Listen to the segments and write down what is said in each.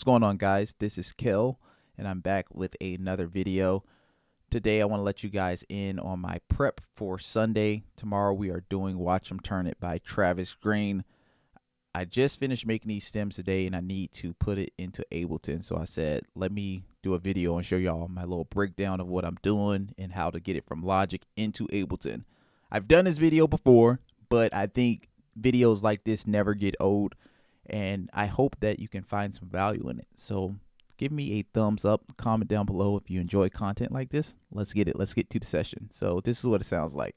going on, guys? This is Kel, and I'm back with another video. Today I want to let you guys in on my prep for Sunday. Tomorrow we are doing Watch 'Em Turn It by Travis Green. I just finished making these stems today and I need to put it into Ableton. So I said, let me do a video and show y'all my little breakdown of what I'm doing and how to get it from Logic into Ableton. I've done this video before, but I think videos like this never get old, and I hope that you can find some value in it. So give me a thumbs up, comment down below if you enjoy content like this. Let's get it. Let's get to the session. So this is what it sounds like.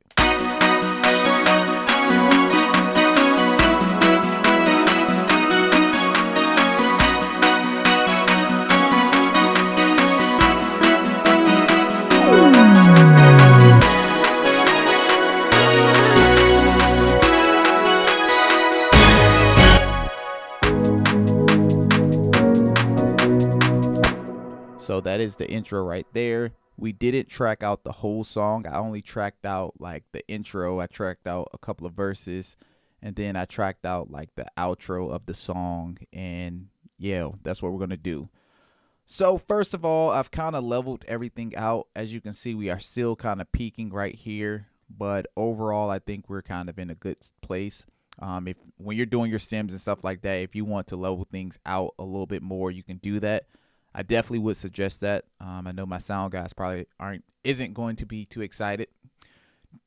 So that is the intro right there. We didn't track out the whole song. I only tracked out like the intro. I tracked out a couple of verses, and then I tracked out like the outro of the song. And yeah, that's what we're going to do. So first of all, I've kind of leveled everything out. As you can see, we are still kind of peaking right here, but overall, I think we're kind of in a good place. When you're doing your stems and stuff like that, if you want to level things out a little bit more, you can do that. I definitely would suggest that. I know my sound guys probably isn't going to be too excited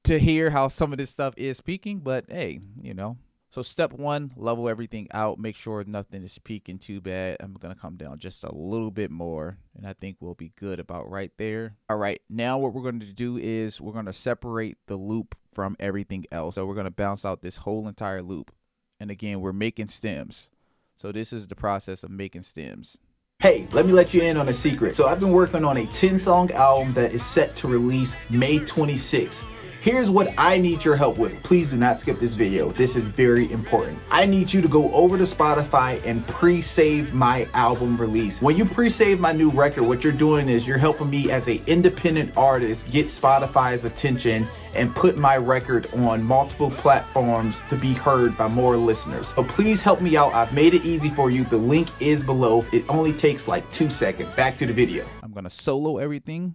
to hear how some of this stuff is peaking, but hey, you know. So step one, level everything out. Make sure nothing is peaking too bad. I'm going to come down just a little bit more, and I think we'll be good about right there. All right, now what we're going to do is we're going to separate the loop from everything else. So we're going to bounce out this whole entire loop. And again, we're making stems. So this is the process of making stems. Hey, let me let you in on a secret. So I've been working on a 10-song album that is set to release May 26th. Here's what I need your help with. Please do not skip this video. This is very important. I need you to go over to Spotify and pre-save my album release. When you pre-save my new record, what you're doing is you're helping me as an independent artist get Spotify's attention and put my record on multiple platforms to be heard by more listeners. So please help me out. I've made it easy for you. The link is below. It only takes like 2 seconds. Back to the video. I'm gonna solo everything.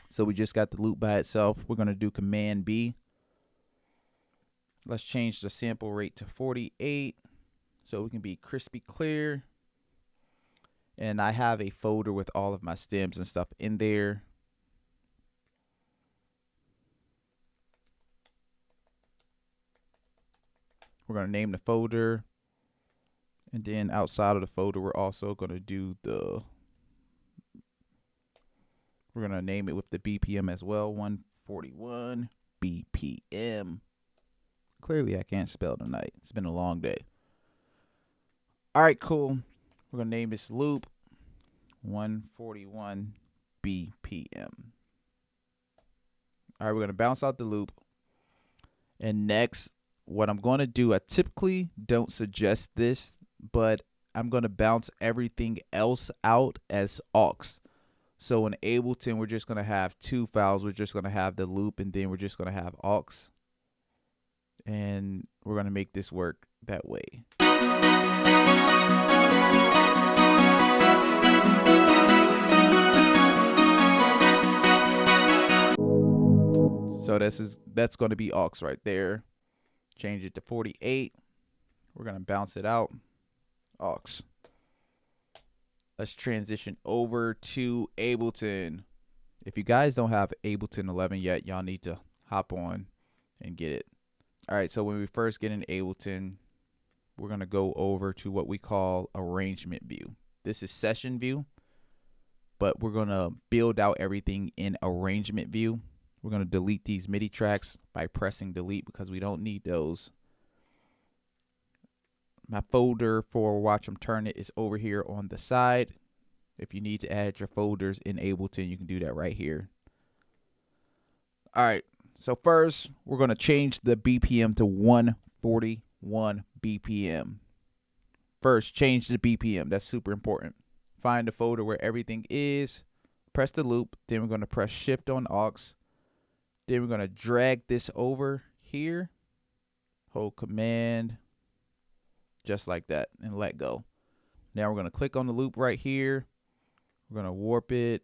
So we just got the loop by itself. We're gonna do Command B. Let's change the sample rate to 48 so we can be crispy clear. And I have a folder with all of my stems and stuff in there. We're going to name the folder, and then outside of the folder we're also going to do we're going to name it with the BPM as well, 141 BPM. Clearly I can't spell tonight. It's been a long day. All right, cool. We're going to name this loop 141 BPM. All right, we're going to bounce out the loop. And next, what I'm going to do, I typically don't suggest this, but I'm going to bounce everything else out as aux. So in Ableton, we're just going to have 2 files. We're just going to have the loop, and then we're just going to have aux. And we're going to make this work that way. So that's going to be aux right there. Change it to 48. We're going to bounce it out. Aux. Let's transition over to Ableton. If you guys don't have Ableton 11 yet, y'all need to hop on and get it. All right, so when we first get in Ableton, we're going to go over to what we call arrangement view. This is session view, but we're going to build out everything in arrangement view. We're going to delete these MIDI tracks by pressing delete because we don't need those. My folder for Watch 'Em Turn It is over here on the side. If you need to add your folders in Ableton, you can do that right here. All right, so first we're going to change the BPM to 141 BPM. First, change the BPM. That's super important. Find the folder where everything is. Press the loop. Then we're going to press shift on aux. Then we're going to drag this over here. Hold command. just like that, and let go. Now we're going to click on the loop right here. We're going to warp it,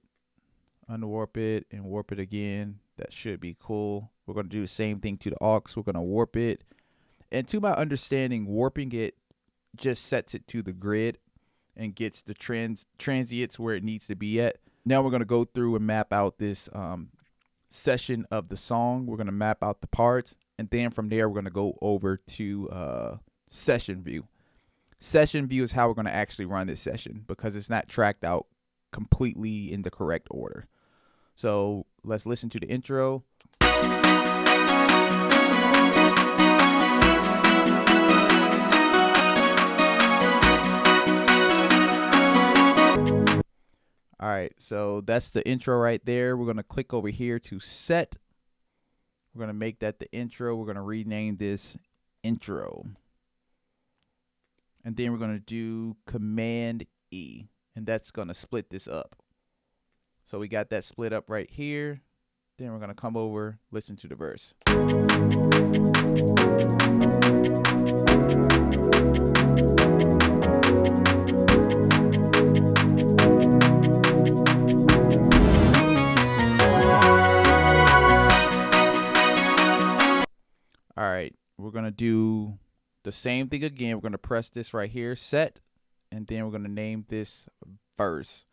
unwarp it, and warp it again. That should be cool. We're going to do the same thing to the aux. We're going to warp it. And to my understanding, warping it just sets it to the grid and gets the transients where it needs to be at. Now we're going to go through and map out this session of the song. We're going to map out the parts. And then from there, we're going to go over to session view. Session view is how we're going to actually run this session because it's not tracked out completely in the correct order. So let's listen to the intro. All right, so that's the intro right there. We're going to click over here to set. We're going to make that the intro. We're going to rename this intro. And then we're going to do Command E, and that's going to split this up. So we got that split up right here. Then we're going to come over, listen to the verse. All right, we're going to do the same thing again. We're going to press this right here, set, and then we're going to name this verse.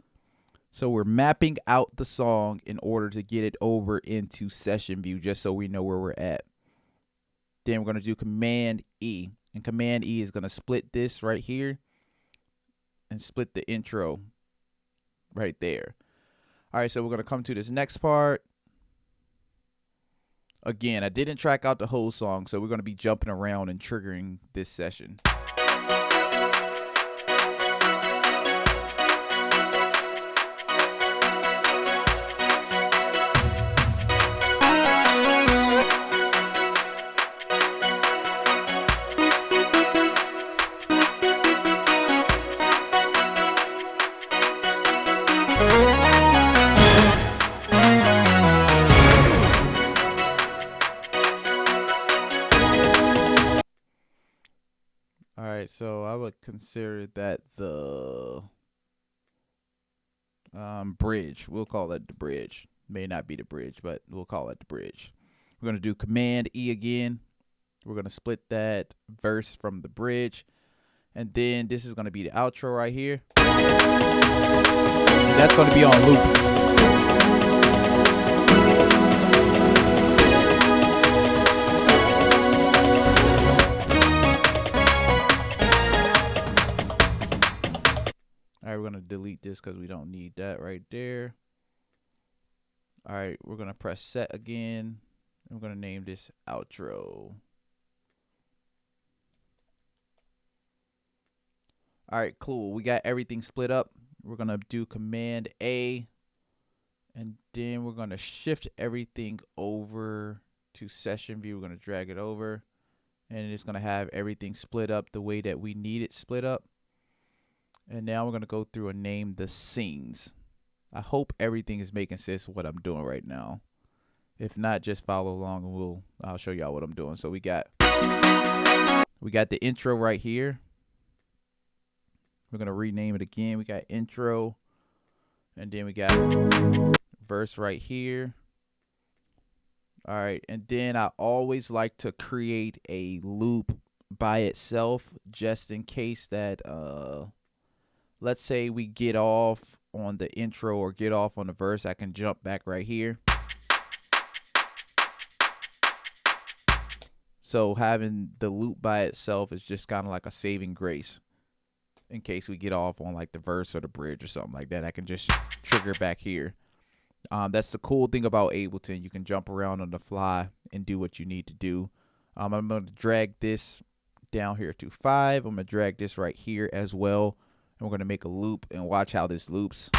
So we're mapping out the song in order to get it over into session view, just so we know where we're at. Then we're going to do Command E, and Command E is going to split this right here and split the intro right there. All right, so we're going to come to this next part. Again, I didn't track out the whole song, so we're going to be jumping around and triggering this session. All right, so I would consider that the bridge. We'll call it the bridge. May not be the bridge, but we'll call it the bridge. We're going to do Command E again. We're going to split that verse from the bridge. And then this is going to be the outro right here. And that's going to be on loop. All right, we're going to delete this because we don't need that right there. All right, we're going to press set again. I'm going to name this outro. All right, cool. We got everything split up. We're going to do Command A. And then we're going to shift everything over to session view. We're going to drag it over. And it's going to have everything split up the way that we need it split up. And now we're going to go through and name the scenes. I hope everything is making sense of what I'm doing right now. If not, just follow along and I'll show y'all what I'm doing. So we got the intro right here. We're going to rename it again. We got intro. And then we got verse right here. All right. And then I always like to create a loop by itself just in case that let's say we get off on the intro or get off on the verse, I can jump back right here. So having the loop by itself is just kind of like a saving grace in case we get off on like the verse or the bridge or something like that. I can just trigger back here. That's the cool thing about Ableton. You can jump around on the fly and do what you need to do. I'm going to drag this down here to 5. I'm going to drag this right here as well. And we're going to make a loop and watch how this loops.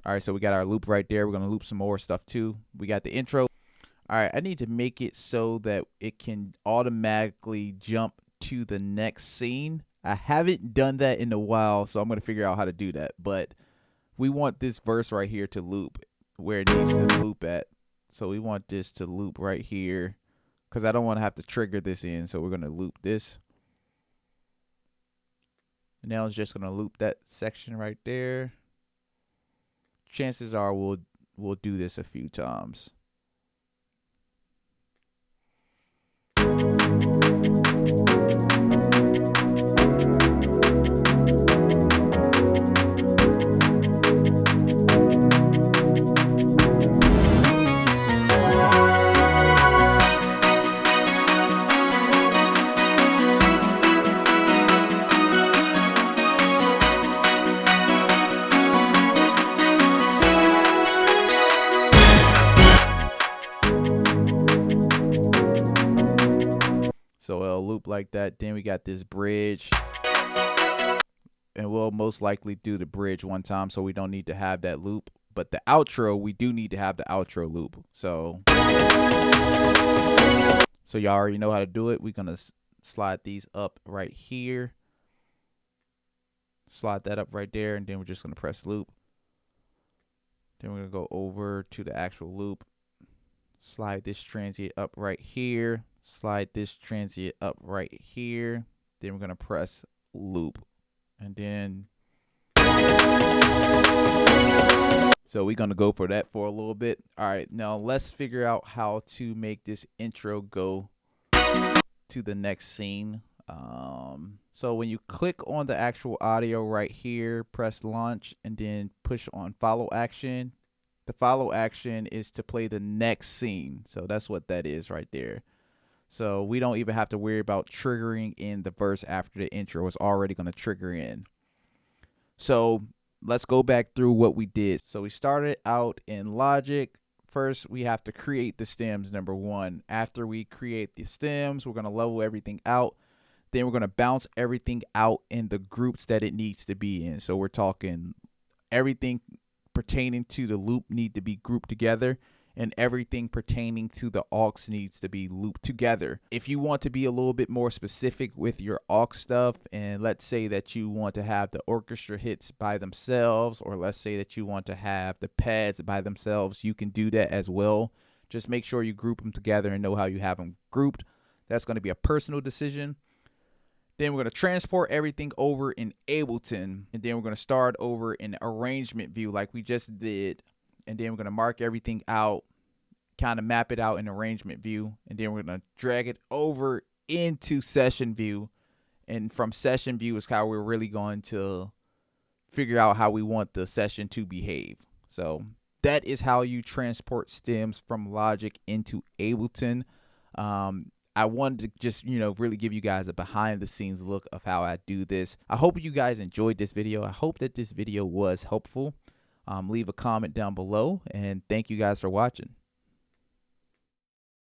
All right, so we got our loop right there. We're going to loop some more stuff too. We got the intro. All right, I need to make it so that it can automatically jump to the next scene. I haven't done that in a while, so I'm going to figure out how to do that. But we want this verse right here to loop where it needs to loop at. So we want this to loop right here because I don't want to have to trigger this in. So we're going to loop this. Now it's just going to loop that section right there. Chances are we'll do this a few times. So it'll loop like that. Then we got this bridge. And we'll most likely do the bridge one time, so we don't need to have that loop. But the outro, we do need to have the outro loop. So y'all already know how to do it. We're going to slide these up right here. Slide that up right there, and then we're just going to press loop. Then we're going to go over to the actual loop. Slide this transient up right here. Slide this transient up right here. Then we're going to press loop. And then so we're going to go for that for a little bit. All right, now let's figure out how to make this intro go to the next scene. So when you click on the actual audio right here, press launch and then push on follow action. The follow action is to play the next scene. So that's what that is right there. So we don't even have to worry about triggering in the verse after the intro. It's already going to trigger in. So let's go back through what we did. So we started out in Logic. First, we have to create the stems, number one. After we create the stems, we're going to level everything out. Then we're going to bounce everything out in the groups that it needs to be in. So we're talking everything pertaining to the loop need to be grouped together, and everything pertaining to the aux needs to be looped together. If you want to be a little bit more specific with your aux stuff, and let's say that you want to have the orchestra hits by themselves, or let's say that you want to have the pads by themselves, you can do that as well. Just make sure you group them together and know how you have them grouped. That's going to be a personal decision. Then we're going to transport everything over in Ableton, and then we're going to start over in arrangement view like we just did. And then we're going to mark everything out, kind of map it out in arrangement view. And then we're going to drag it over into session view. And from session view is how we're really going to figure out how we want the session to behave. So that is how you transport stems from Logic into Ableton. I wanted to just, really give you guys a behind the scenes look of how I do this. I hope you guys enjoyed this video. I hope that this video was helpful. Leave a comment down below, and thank you guys for watching.